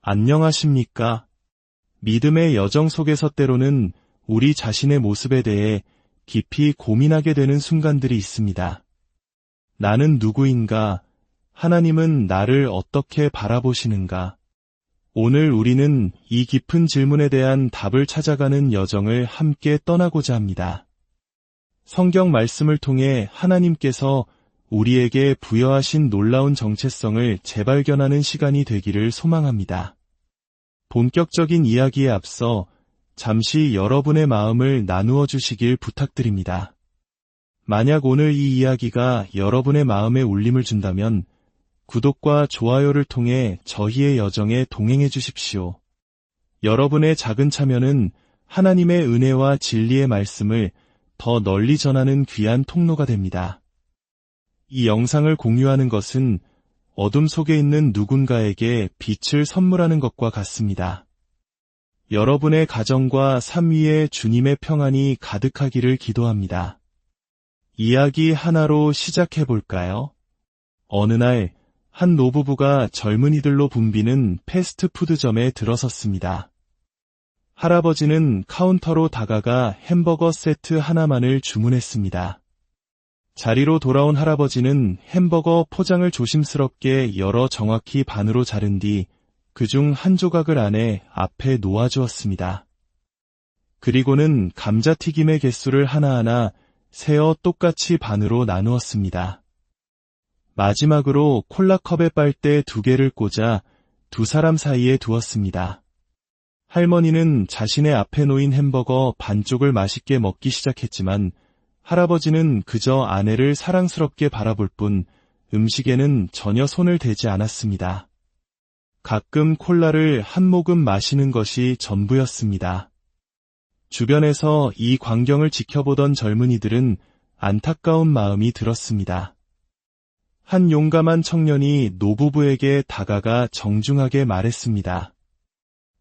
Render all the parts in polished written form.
안녕하십니까? 믿음의 여정 속에서 때로는 우리 자신의 모습에 대해 깊이 고민하게 되는 순간들이 있습니다. 나는 누구인가? 하나님은 나를 어떻게 바라보시는가? 오늘 우리는 이 깊은 질문에 대한 답을 찾아가는 여정을 함께 떠나고자 합니다. 성경 말씀을 통해 하나님께서 우리에게 부여하신 놀라운 정체성을 재발견하는 시간이 되기를 소망합니다. 본격적인 이야기에 앞서 잠시 여러분의 마음을 나누어 주시길 부탁드립니다. 만약 오늘 이 이야기가 여러분의 마음에 울림을 준다면 구독과 좋아요를 통해 저희의 여정에 동행해 주십시오. 여러분의 작은 참여는 하나님의 은혜와 진리의 말씀을 더 널리 전하는 귀한 통로가 됩니다. 이 영상을 공유하는 것은 어둠 속에 있는 누군가에게 빛을 선물하는 것과 같습니다. 여러분의 가정과 삶 위에 주님의 평안이 가득하기를 기도합니다. 이야기 하나로 시작해 볼까요? 어느 날, 한 노부부가 젊은이들로 붐비는 패스트푸드점에 들어섰습니다. 할아버지는 카운터로 다가가 햄버거 세트 하나만을 주문했습니다. 자리로 돌아온 할아버지는 햄버거 포장을 조심스럽게 열어 정확히 반으로 자른 뒤 그중 한 조각을 안에 앞에 놓아주었습니다. 그리고는 감자튀김의 개수를 하나하나 세어 똑같이 반으로 나누었습니다. 마지막으로 콜라컵에 빨대 2개를 꽂아 두 사람 사이에 두었습니다. 할머니는 자신의 앞에 놓인 햄버거 반쪽을 맛있게 먹기 시작했지만 할아버지는 그저 아내를 사랑스럽게 바라볼 뿐 음식에는 전혀 손을 대지 않았습니다. 가끔 콜라를 한 모금 마시는 것이 전부였습니다. 주변에서 이 광경을 지켜보던 젊은이들은 안타까운 마음이 들었습니다. 한 용감한 청년이 노부부에게 다가가 정중하게 말했습니다.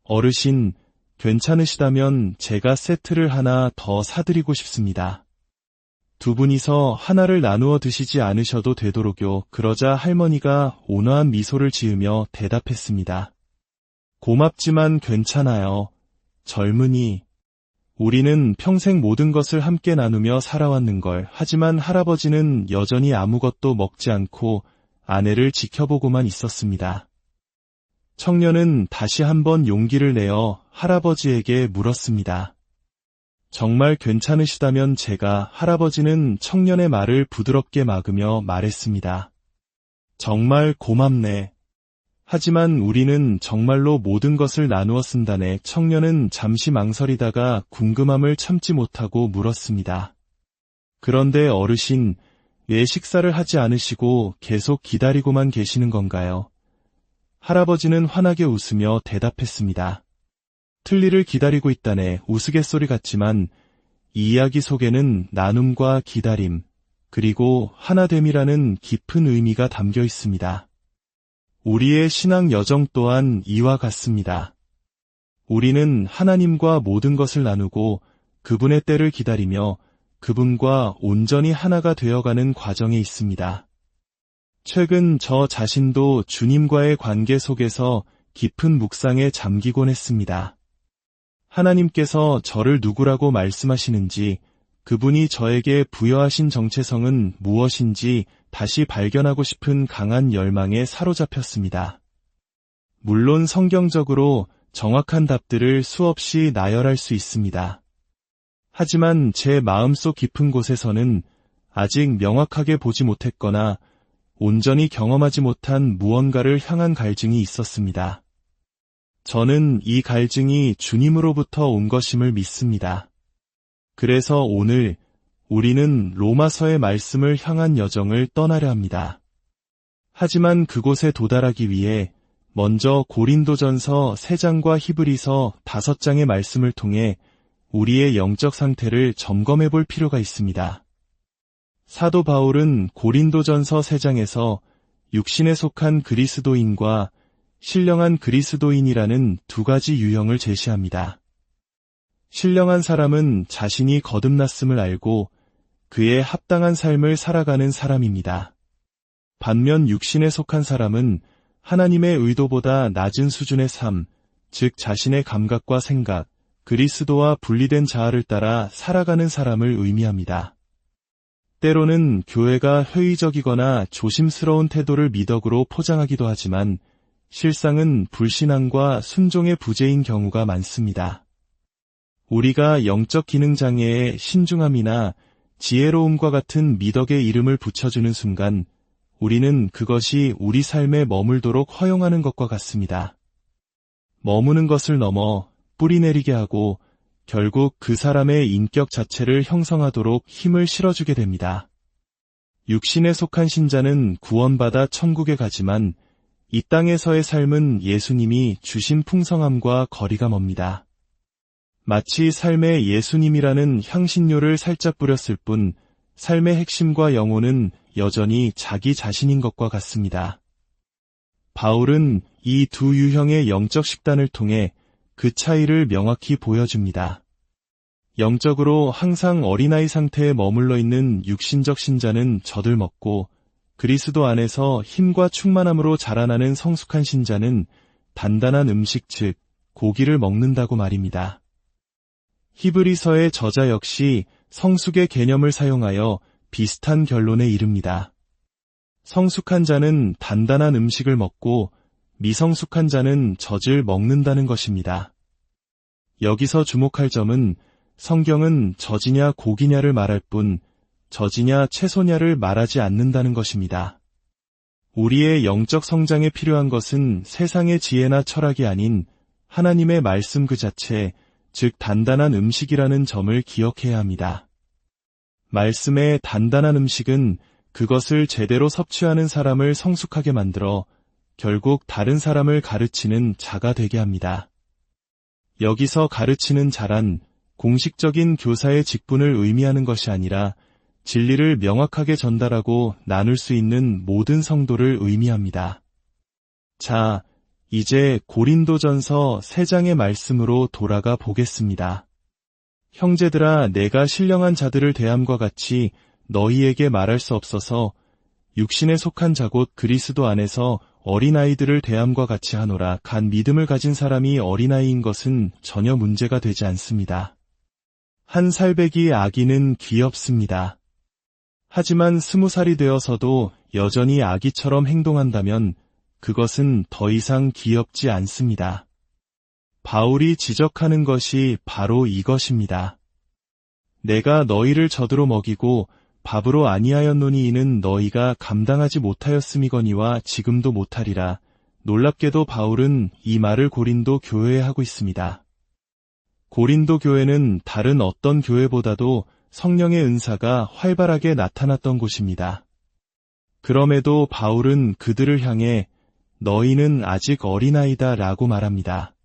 어르신, 괜찮으시다면 제가 세트를 하나 더 사드리고 싶습니다. 두 분이서 하나를 나누어 드시지 않으셔도 되도록요. 그러자 할머니가 온화한 미소를 지으며 대답했습니다. 고맙지만 괜찮아요. 젊은이. 우리는 평생 모든 것을 함께 나누며 살아왔는걸. 하지만 할아버지는 여전히 아무것도 먹지 않고 아내를 지켜보고만 있었습니다. 청년은 다시 한번 용기를 내어 할아버지에게 물었습니다. 정말 괜찮으시다면 제가 할아버지는 청년의 말을 부드럽게 막으며 말했습니다. 정말 고맙네. 하지만 우리는 정말로 모든 것을 나누어 쓴다네. 청년은 잠시 망설이다가 궁금함을 참지 못하고 물었습니다. 그런데 어르신, 왜 식사를 하지 않으시고 계속 기다리고만 계시는 건가요? 할아버지는 환하게 웃으며 대답했습니다. 틀니를 기다리고 있다네. 우스갯소리 같지만 이 이야기 속에는 나눔과 기다림, 그리고 하나됨이라는 깊은 의미가 담겨 있습니다. 우리의 신앙 여정 또한 이와 같습니다. 우리는 하나님과 모든 것을 나누고 그분의 때를 기다리며 그분과 온전히 하나가 되어가는 과정에 있습니다. 최근 저 자신도 주님과의 관계 속에서 깊은 묵상에 잠기곤 했습니다. 하나님께서 저를 누구라고 말씀하시는지, 그분이 저에게 부여하신 정체성은 무엇인지 다시 발견하고 싶은 강한 열망에 사로잡혔습니다. 물론 성경적으로 정확한 답들을 수없이 나열할 수 있습니다. 하지만 제 마음속 깊은 곳에서는 아직 명확하게 보지 못했거나 온전히 경험하지 못한 무언가를 향한 갈증이 있었습니다. 저는 이 갈증이 주님으로부터 온 것임을 믿습니다. 그래서 오늘 우리는 로마서의 말씀을 향한 여정을 떠나려 합니다. 하지만 그곳에 도달하기 위해 먼저 고린도전서 3장과 히브리서 5장의 말씀을 통해 우리의 영적 상태를 점검해 볼 필요가 있습니다. 사도 바울은 고린도전서 3장에서 육신에 속한 그리스도인과 신령한 그리스도인이라는 두 가지 유형을 제시합니다. 신령한 사람은 자신이 거듭났음을 알고 그에 합당한 삶을 살아가는 사람입니다. 반면 육신에 속한 사람은 하나님의 의도보다 낮은 수준의 삶, 즉 자신의 감각과 생각, 그리스도와 분리된 자아를 따라 살아가는 사람을 의미합니다. 때로는 교회가 회의적이거나 조심스러운 태도를 미덕으로 포장하기도 하지만 실상은 불신앙과 순종의 부재인 경우가 많습니다. 우리가 영적 기능 장애에 신중함이나 지혜로움과 같은 미덕의 이름을 붙여주는 순간 우리는 그것이 우리 삶에 머물도록 허용하는 것과 같습니다. 머무는 것을 넘어 뿌리내리게 하고 결국 그 사람의 인격 자체를 형성하도록 힘을 실어주게 됩니다. 육신에 속한 신자는 구원받아 천국에 가지만 이 땅에서의 삶은 예수님이 주신 풍성함과 거리가 멉니다. 마치 삶에 예수님이라는 향신료를 살짝 뿌렸을 뿐 삶의 핵심과 영혼은 여전히 자기 자신인 것과 같습니다. 바울은 이 두 유형의 영적 식단을 통해 그 차이를 명확히 보여줍니다. 영적으로 항상 어린아이 상태에 머물러 있는 육신적 신자는 젖을 먹고 그리스도 안에서 힘과 충만함으로 자라나는 성숙한 신자는 단단한 음식 즉 고기를 먹는다고 말입니다. 히브리서의 저자 역시 성숙의 개념을 사용하여 비슷한 결론에 이릅니다. 성숙한 자는 단단한 음식을 먹고 미성숙한 자는 젖을 먹는다는 것입니다. 여기서 주목할 점은 성경은 젖이냐 고기냐를 말할 뿐 젖이냐 채소냐를 말하지 않는다는 것입니다. 우리의 영적 성장에 필요한 것은 세상의 지혜나 철학이 아닌 하나님의 말씀 그 자체, 즉 단단한 음식이라는 점을 기억해야 합니다. 말씀의 단단한 음식은 그것을 제대로 섭취하는 사람을 성숙하게 만들어 결국 다른 사람을 가르치는 자가 되게 합니다. 여기서 가르치는 자란 공식적인 교사의 직분을 의미하는 것이 아니라 진리를 명확하게 전달하고 나눌 수 있는 모든 성도를 의미합니다. 자, 이제 고린도전서 3장의 말씀으로 돌아가 보겠습니다. 형제들아, 내가 신령한 자들을 대함과 같이 너희에게 말할 수 없어서 육신에 속한 자 곧 그리스도 안에서 어린아이들을 대함과 같이 하노라. 간 믿음을 가진 사람이 어린아이인 것은 전혀 문제가 되지 않습니다. 한 살배기 아기는 귀엽습니다. 하지만 20살이 되어서도 여전히 아기처럼 행동한다면 그것은 더 이상 귀엽지 않습니다. 바울이 지적하는 것이 바로 이것입니다. 내가 너희를 젖으로 먹이고 밥으로 아니하였노니 이는 너희가 감당하지 못하였음이거니와 지금도 못하리라. 놀랍게도 바울은 이 말을 고린도 교회에 하고 있습니다. 고린도 교회는 다른 어떤 교회보다도 성령의 은사가 활발하게 나타났던 곳입니다. 그럼에도 바울은 그들을 향해 너희는 아직 어린아이다 라고 말합니다.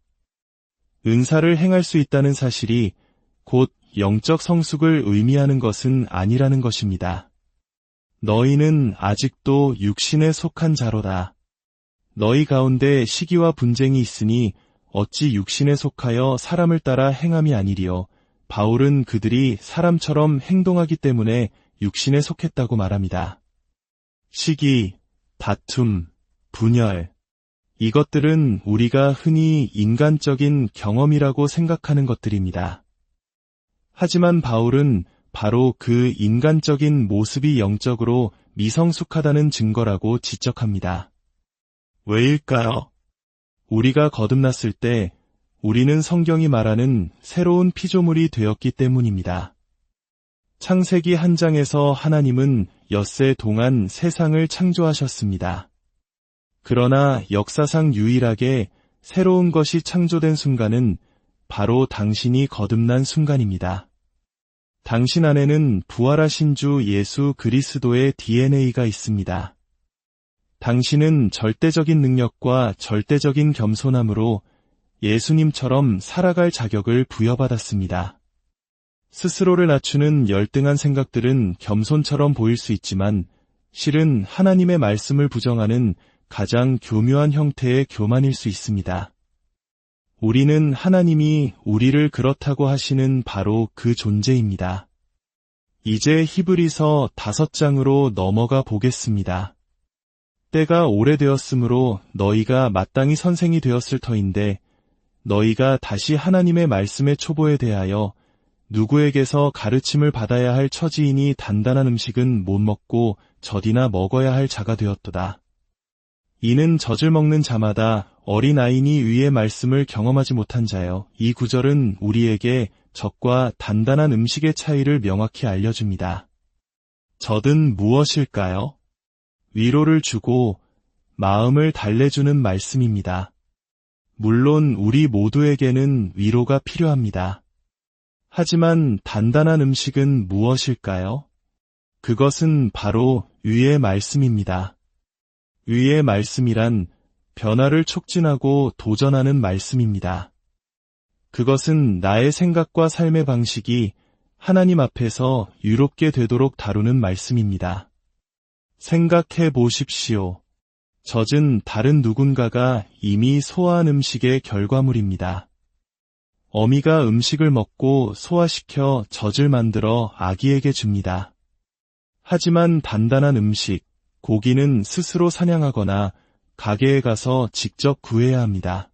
은사를 행할 수 있다는 사실이 곧 영적 성숙을 의미하는 것은 아니라는 것입니다. 너희는 아직도 육신에 속한 자로다. 너희 가운데 시기와 분쟁이 있으니 어찌 육신에 속하여 사람을 따라 행함이 아니리요. 바울은 그들이 사람처럼 행동하기 때문에 육신에 속했다고 말합니다. 시기, 다툼, 분열, 이것들은 우리가 흔히 인간적인 경험이라고 생각하는 것들입니다. 하지만 바울은 바로 그 인간적인 모습이 영적으로 미성숙하다는 증거라고 지적합니다. 왜일까요? 우리가 거듭났을 때 우리는 성경이 말하는 새로운 피조물이 되었기 때문입니다. 창세기 1장에서 하나님은 엿새 동안 세상을 창조하셨습니다. 그러나 역사상 유일하게 새로운 것이 창조된 순간은 바로 당신이 거듭난 순간입니다. 당신 안에는 부활하신 주 예수 그리스도의 DNA가 있습니다. 당신은 절대적인 능력과 절대적인 겸손함으로 예수님처럼 살아갈 자격을 부여받았습니다. 스스로를 낮추는 열등한 생각들은 겸손처럼 보일 수 있지만 실은 하나님의 말씀을 부정하는 가장 교묘한 형태의 교만일 수 있습니다. 우리는 하나님이 우리를 그렇다고 하시는 바로 그 존재입니다. 이제 히브리서 5장으로 넘어가 보겠습니다. 때가 오래되었으므로 너희가 마땅히 선생이 되었을 터인데 너희가 다시 하나님의 말씀의 초보에 대하여 누구에게서 가르침을 받아야 할 처지이니 단단한 음식은 못 먹고 젖이나 먹어야 할 자가 되었도다. 이는 젖을 먹는 자마다 어린아이니 위의 말씀을 경험하지 못한 자여. 이 구절은 우리에게 젖과 단단한 음식의 차이를 명확히 알려줍니다. 젖은 무엇일까요? 위로를 주고 마음을 달래주는 말씀입니다. 물론 우리 모두에게는 위로가 필요합니다. 하지만 단단한 음식은 무엇일까요? 그것은 바로 위의 말씀입니다. 위의 말씀이란 변화를 촉진하고 도전하는 말씀입니다. 그것은 나의 생각과 삶의 방식이 하나님 앞에서 유롭게 되도록 다루는 말씀입니다. 생각해 보십시오. 젖은 다른 누군가가 이미 소화한 음식의 결과물입니다. 어미가 음식을 먹고 소화시켜 젖을 만들어 아기에게 줍니다. 하지만 단단한 음식, 고기는 스스로 사냥하거나 가게에 가서 직접 구해야 합니다.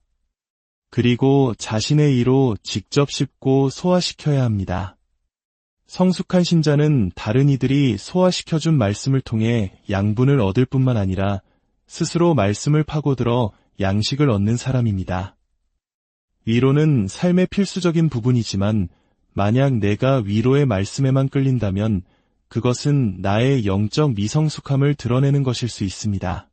그리고 자신의 이로 직접 씹고 소화시켜야 합니다. 성숙한 신자는 다른 이들이 소화시켜준 말씀을 통해 양분을 얻을 뿐만 아니라 스스로 말씀을 파고들어 양식을 얻는 사람입니다. 위로는 삶의 필수적인 부분이지만 만약 내가 위로의 말씀에만 끌린다면 그것은 나의 영적 미성숙함을 드러내는 것일 수 있습니다.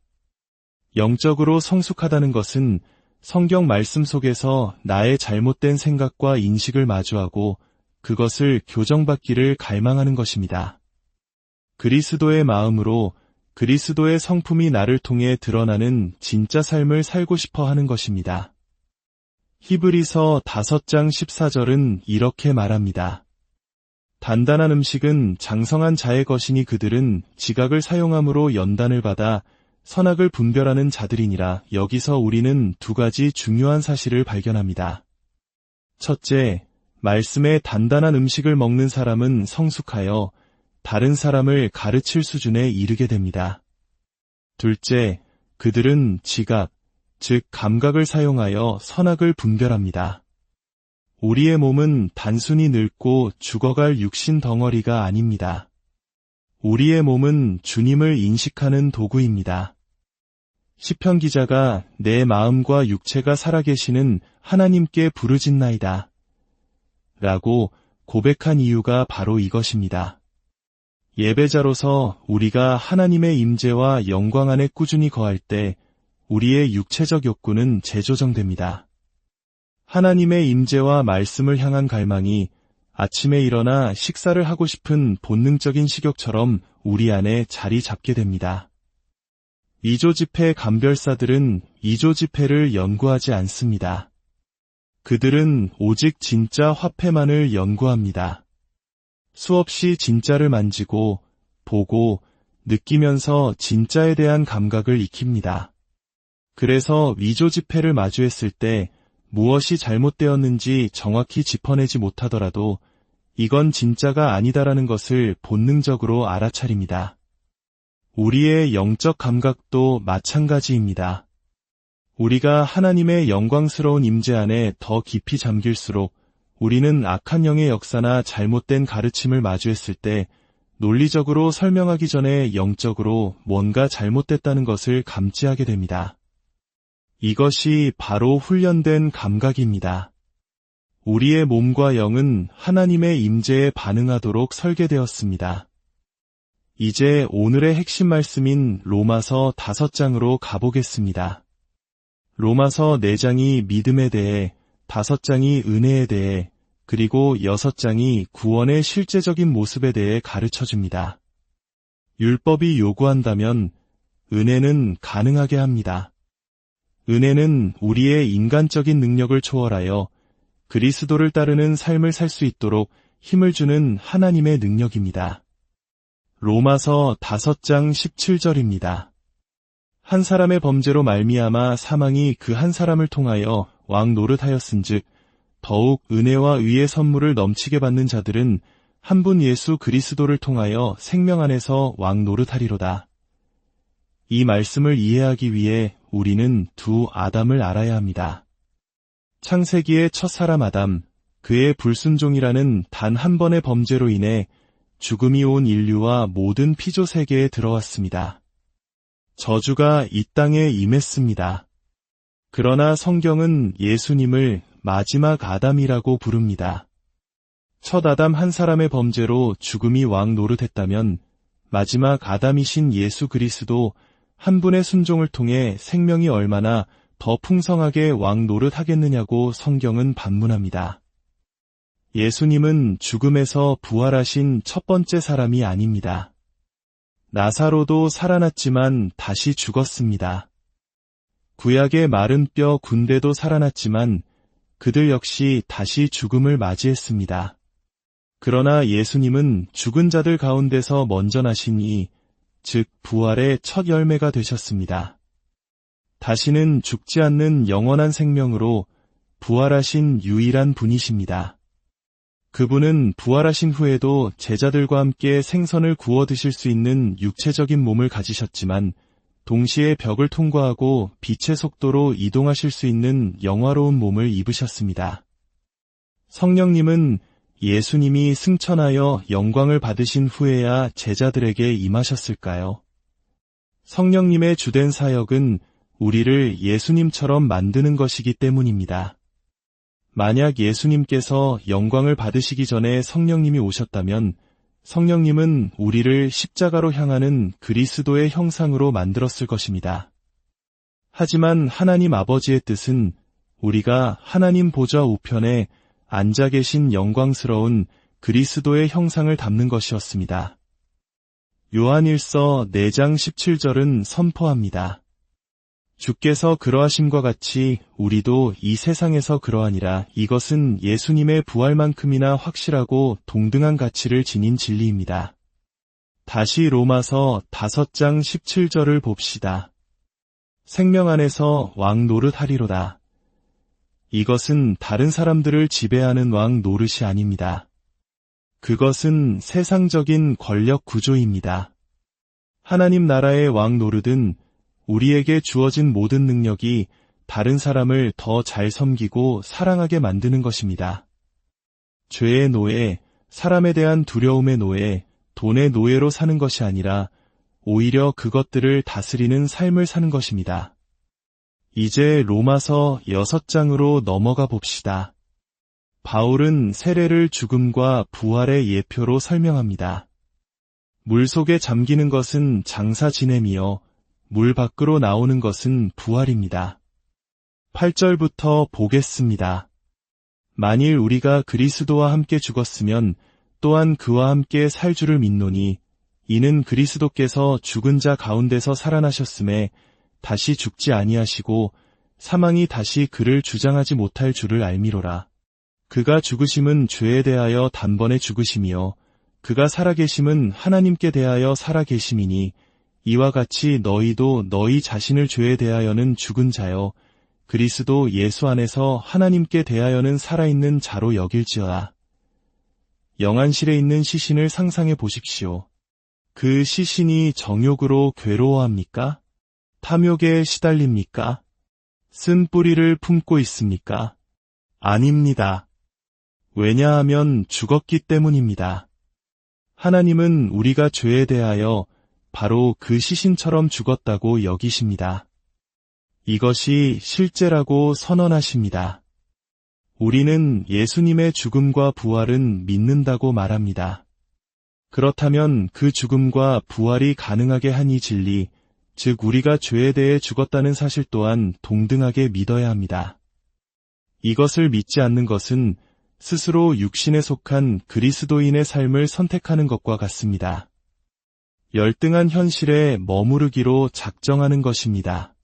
영적으로 성숙하다는 것은 성경 말씀 속에서 나의 잘못된 생각과 인식을 마주하고 그것을 교정받기를 갈망하는 것입니다. 그리스도의 마음으로 그리스도의 성품이 나를 통해 드러나는 진짜 삶을 살고 싶어 하는 것입니다. 히브리서 5장 14절은 이렇게 말합니다. 단단한 음식은 장성한 자의 것이니 그들은 지각을 사용함으로 연단을 받아 선악을 분별하는 자들이니라. 여기서 우리는 두 가지 중요한 사실을 발견합니다. 첫째, 말씀의 단단한 음식을 먹는 사람은 성숙하여 다른 사람을 가르칠 수준에 이르게 됩니다. 둘째, 그들은 지각, 즉 감각을 사용하여 선악을 분별합니다. 우리의 몸은 단순히 늙고 죽어갈 육신 덩어리가 아닙니다. 우리의 몸은 주님을 인식하는 도구입니다. 시편 기자가 내 마음과 육체가 살아계시는 하나님께 부르짖나이다 라고 고백한 이유가 바로 이것입니다. 예배자로서 우리가 하나님의 임재와 영광 안에 꾸준히 거할 때 우리의 육체적 욕구는 재조정됩니다. 하나님의 임재와 말씀을 향한 갈망이 아침에 일어나 식사를 하고 싶은 본능적인 식욕처럼 우리 안에 자리 잡게 됩니다. 이조지폐 감별사들은 이조지폐를 연구하지 않습니다. 그들은 오직 진짜 화폐만을 연구합니다. 수없이 진짜를 만지고 보고 느끼면서 진짜에 대한 감각을 익힙니다. 그래서 위조지폐를 마주했을 때 무엇이 잘못되었는지 정확히 짚어내지 못하더라도 이건 진짜가 아니다라는 것을 본능적으로 알아차립니다. 우리의 영적 감각도 마찬가지입니다. 우리가 하나님의 영광스러운 임재 안에 더 깊이 잠길수록 우리는 악한 영의 역사나 잘못된 가르침을 마주했을 때 논리적으로 설명하기 전에 영적으로 뭔가 잘못됐다는 것을 감지하게 됩니다. 이것이 바로 훈련된 감각입니다. 우리의 몸과 영은 하나님의 임재에 반응하도록 설계되었습니다. 이제 오늘의 핵심 말씀인 로마서 5장으로 가보겠습니다. 로마서 4장이 믿음에 대해, 5장이 은혜에 대해, 그리고 6장이 구원의 실제적인 모습에 대해 가르쳐줍니다. 율법이 요구한다면 은혜는 가능하게 합니다. 은혜는 우리의 인간적인 능력을 초월하여 그리스도를 따르는 삶을 살 수 있도록 힘을 주는 하나님의 능력입니다. 로마서 5장 17절입니다. 한 사람의 범죄로 말미암아 사망이 그 한 사람을 통하여 왕 노릇하였은즉 더욱 은혜와 의의 선물을 넘치게 받는 자들은 한 분 예수 그리스도를 통하여 생명 안에서 왕 노릇하리로다. 이 말씀을 이해하기 위해 우리는 두 아담을 알아야 합니다. 창세기의 첫사람 아담, 그의 불순종이라는 단 한 번의 범죄로 인해 죽음이 온 인류와 모든 피조 세계에 들어왔습니다. 저주가 이 땅에 임했습니다. 그러나 성경은 예수님을 마지막 아담이라고 부릅니다. 첫 아담 한 사람의 범죄로 죽음이 왕 노릇했다면 마지막 아담이신 예수 그리스도 한 분의 순종을 통해 생명이 얼마나 더 풍성하게 왕 노릇하겠느냐고 성경은 반문합니다. 예수님은 죽음에서 부활하신 첫 번째 사람이 아닙니다. 나사로도 살아났지만 다시 죽었습니다. 구약의 마른 뼈 군대도 살아났지만 그들 역시 다시 죽음을 맞이했습니다. 그러나 예수님은 죽은 자들 가운데서 먼저 나시니, 즉 부활의 첫 열매가 되셨습니다. 다시는 죽지 않는 영원한 생명으로 부활하신 유일한 분이십니다. 그분은 부활하신 후에도 제자들과 함께 생선을 구워 드실 수 있는 육체적인 몸을 가지셨지만 동시에 벽을 통과하고 빛의 속도로 이동하실 수 있는 영화로운 몸을 입으셨습니다. 성령님은 예수님이 승천하여 영광을 받으신 후에야 제자들에게 임하셨을까요? 성령님의 주된 사역은 우리를 예수님처럼 만드는 것이기 때문입니다. 만약 예수님께서 영광을 받으시기 전에 성령님이 오셨다면 성령님은 우리를 십자가로 향하는 그리스도의 형상으로 만들었을 것입니다. 하지만 하나님 아버지의 뜻은 우리가 하나님 보좌 우편에 앉아 계신 영광스러운 그리스도의 형상을 담는 것이었습니다. 요한일서 4장 17절은 선포합니다. 주께서 그러하심과 같이 우리도 이 세상에서 그러하니라. 이것은 예수님의 부활만큼이나 확실하고 동등한 가치를 지닌 진리입니다. 다시 로마서 5장 17절을 봅시다. 생명 안에서 왕 노릇하리로다. 이것은 다른 사람들을 지배하는 왕 노릇이 아닙니다. 그것은 세상적인 권력 구조입니다. 하나님 나라의 왕 노릇은 우리에게 주어진 모든 능력이 다른 사람을 더 잘 섬기고 사랑하게 만드는 것입니다. 죄의 노예, 사람에 대한 두려움의 노예, 돈의 노예로 사는 것이 아니라 오히려 그것들을 다스리는 삶을 사는 것입니다. 이제 로마서 6장으로 넘어가 봅시다. 바울은 세례를 죽음과 부활의 예표로 설명합니다. 물 속에 잠기는 것은 장사 지냄이요 물 밖으로 나오는 것은 부활입니다. 8절부터 보겠습니다. 만일 우리가 그리스도와 함께 죽었으면 또한 그와 함께 살 줄을 믿노니 이는 그리스도께서 죽은 자 가운데서 살아나셨음에 다시 죽지 아니하시고 사망이 다시 그를 주장하지 못할 줄을 알미로라. 그가 죽으심은 죄에 대하여 단번에 죽으심이요 그가 살아계심은 하나님께 대하여 살아계심이니 이와 같이 너희도 너희 자신을 죄에 대하여는 죽은 자요 그리스도 예수 안에서 하나님께 대하여는 살아있는 자로 여길지어다. 영안실에 있는 시신을 상상해 보십시오. 그 시신이 정욕으로 괴로워합니까? 탐욕에 시달립니까? 쓴 뿌리를 품고 있습니까? 아닙니다. 왜냐하면 죽었기 때문입니다. 하나님은 우리가 죄에 대하여 바로 그 시신처럼 죽었다고 여기십니다. 이것이 실제라고 선언하십니다. 우리는 예수님의 죽음과 부활은 믿는다고 말합니다. 그렇다면 그 죽음과 부활이 가능하게 한 이 진리, 즉 우리가 죄에 대해 죽었다는 사실 또한 동등하게 믿어야 합니다. 이것을 믿지 않는 것은 스스로 육신에 속한 그리스도인의 삶을 선택하는 것과 같습니다. 열등한 현실에 머무르기로 작정하는 것입니다.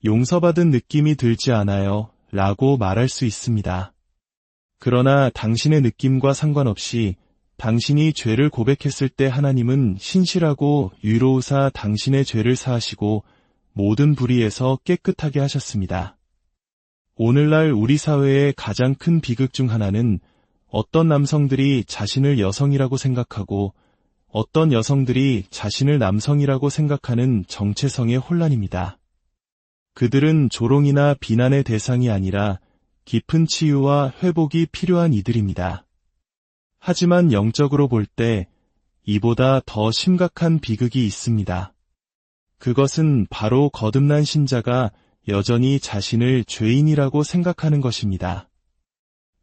용서받은 느낌이 들지 않아요 라고 말할 수 있습니다. 그러나 당신의 느낌과 상관없이 당신이 죄를 고백했을 때 하나님은 신실하고 위로우사 당신의 죄를 사하시고 모든 불의에서 깨끗하게 하셨습니다. 오늘날 우리 사회의 가장 큰 비극 중 하나는 어떤 남성들이 자신을 여성이라고 생각하고 어떤 여성들이 자신을 남성이라고 생각하는 정체성의 혼란입니다. 그들은 조롱이나 비난의 대상이 아니라 깊은 치유와 회복이 필요한 이들입니다. 하지만 영적으로 볼 때 이보다 더 심각한 비극이 있습니다. 그것은 바로 거듭난 신자가 여전히 자신을 죄인이라고 생각하는 것입니다.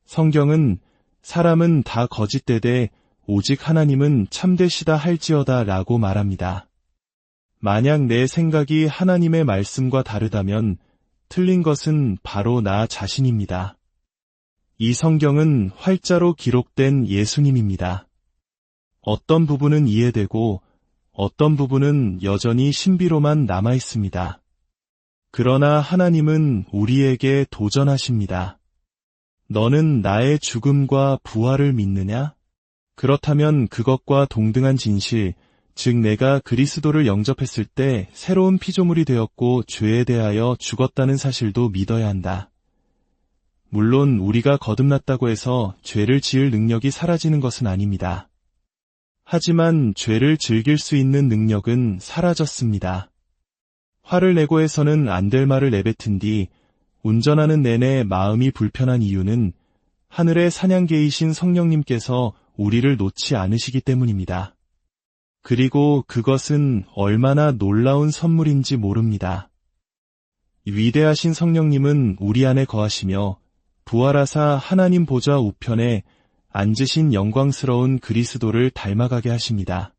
성경은 사람은 다 거짓되되 오직 하나님은 참되시다 할지어다 라고 말합니다. 만약 내 생각이 하나님의 말씀과 다르다면 틀린 것은 바로 나 자신입니다. 이 성경은 활자로 기록된 예수님입니다. 어떤 부분은 이해되고 어떤 부분은 여전히 신비로만 남아 있습니다. 그러나 하나님은 우리에게 도전하십니다. 너는 나의 죽음과 부활을 믿느냐? 그렇다면 그것과 동등한 진실, 즉 내가 그리스도를 영접했을 때 새로운 피조물이 되었고 죄에 대하여 죽었다는 사실도 믿어야 한다. 물론 우리가 거듭났다고 해서 죄를 지을 능력이 사라지는 것은 아닙니다. 하지만 죄를 즐길 수 있는 능력은 사라졌습니다. 화를 내고 해서는 안 될 말을 내뱉은 뒤 운전하는 내내 마음이 불편한 이유는 하늘의 사냥개이신 성령님께서 우리를 놓지 않으시기 때문입니다. 그리고 그것은 얼마나 놀라운 선물인지 모릅니다. 위대하신 성령님은 우리 안에 거하시며 부활하사 하나님 보좌 우편에 앉으신 영광스러운 그리스도를 닮아가게 하십니다.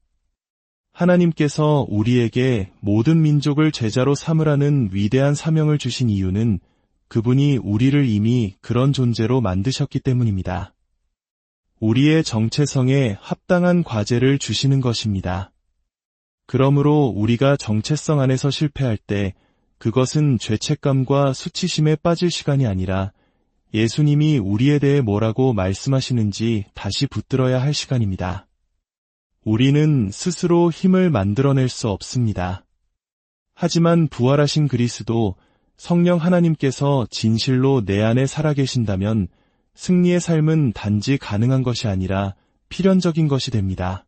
하나님께서 우리에게 모든 민족을 제자로 삼으라는 위대한 사명을 주신 이유는 그분이 우리를 이미 그런 존재로 만드셨기 때문입니다. 우리의 정체성에 합당한 과제를 주시는 것입니다. 그러므로 우리가 정체성 안에서 실패할 때 그것은 죄책감과 수치심에 빠질 시간이 아니라 예수님이 우리에 대해 뭐라고 말씀하시는지 다시 붙들어야 할 시간입니다. 우리는 스스로 힘을 만들어낼 수 없습니다. 하지만 부활하신 그리스도, 성령 하나님께서 진실로 내 안에 살아계신다면 승리의 삶은 단지 가능한 것이 아니라 필연적인 것이 됩니다.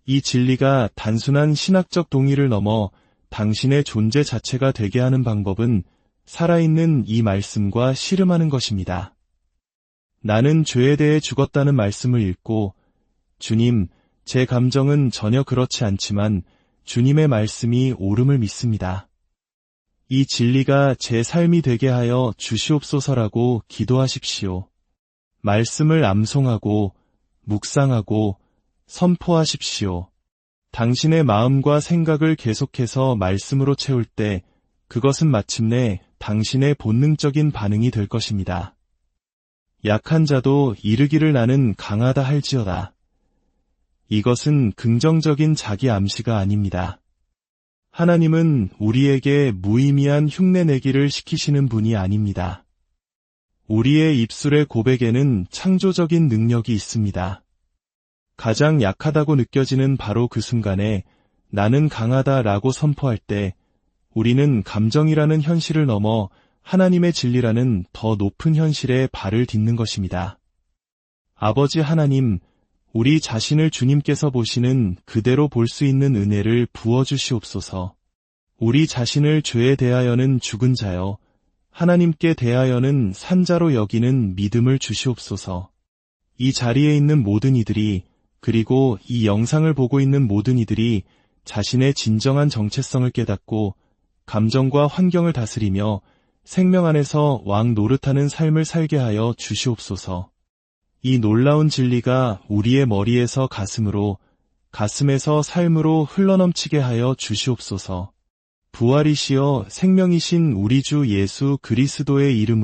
이 진리가 단순한 신학적 동의를 넘어 당신의 존재 자체가 되게 하는 방법은 살아있는 이 말씀과 씨름하는 것입니다. 나는 죄에 대해 죽었다는 말씀을 읽고 주님, 제 감정은 전혀 그렇지 않지만 주님의 말씀이 옳음을 믿습니다. 이 진리가 제 삶이 되게 하여 주시옵소서라고 기도하십시오. 말씀을 암송하고 묵상하고 선포하십시오. 당신의 마음과 생각을 계속해서 말씀으로 채울 때 그것은 마침내 당신의 본능적인 반응이 될 것입니다. 약한 자도 이르기를 나는 강하다 할지어다. 이것은 긍정적인 자기 암시가 아닙니다. 하나님은 우리에게 무의미한 흉내내기를 시키시는 분이 아닙니다. 우리의 입술의 고백에는 창조적인 능력이 있습니다. 가장 약하다고 느껴지는 바로 그 순간에 나는 강하다라고 선포할 때 우리는 감정이라는 현실을 넘어 하나님의 진리라는 더 높은 현실에 발을 딛는 것입니다. 아버지 하나님, 우리 자신을 주님께서 보시는 그대로 볼 수 있는 은혜를 부어주시옵소서. 우리 자신을 죄에 대하여는 죽은 자여, 하나님께 대하여는 산자로 여기는 믿음을 주시옵소서. 이 자리에 있는 모든 이들이, 그리고 이 영상을 보고 있는 모든 이들이 자신의 진정한 정체성을 깨닫고 감정과 환경을 다스리며 생명 안에서 왕 노릇하는 삶을 살게 하여 주시옵소서. 이 놀라운 진리가 우리의 머리에서 가슴으로, 가슴에서 삶으로 흘러넘치게 하여 주시옵소서. 부활이시여 생명이신 우리 주 예수 그리스도의 이름으로